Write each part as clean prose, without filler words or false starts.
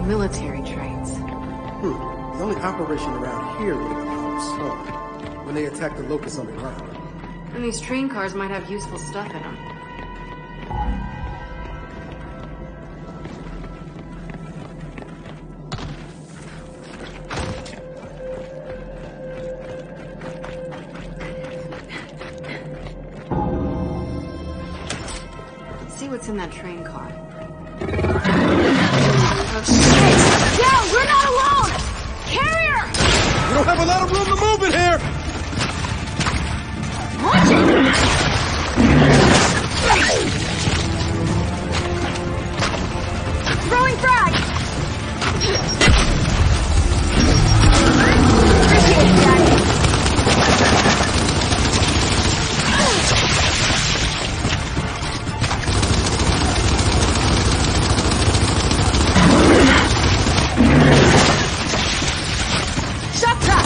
Military trains. The only operation around here would have been Home's when they attacked the locusts on the ground. And these train cars might have useful stuff in them. See what's in that train car. Oh shit! Down! We're not alone! Carrier! We don't have a lot of room to move in here! Watch it! Throwing frag! Appreciate it, Daddy. Shock trap!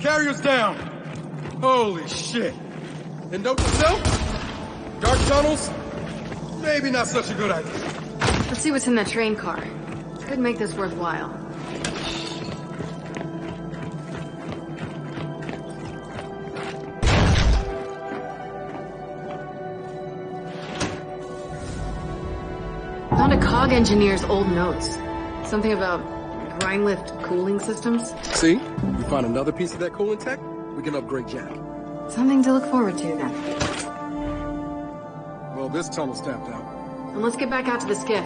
Carrier's down! Holy shit! And note to self? Dark tunnels? Maybe not such a good idea. Let's see what's in that train car. Could make this worthwhile. Found a COG engineer's old notes. Something about brine lift cooling systems. See? We find another piece of that cooling tech, we can upgrade Jack. Something to look forward to, then. Well, this tunnel's tapped out. And let's get back out to the skiff.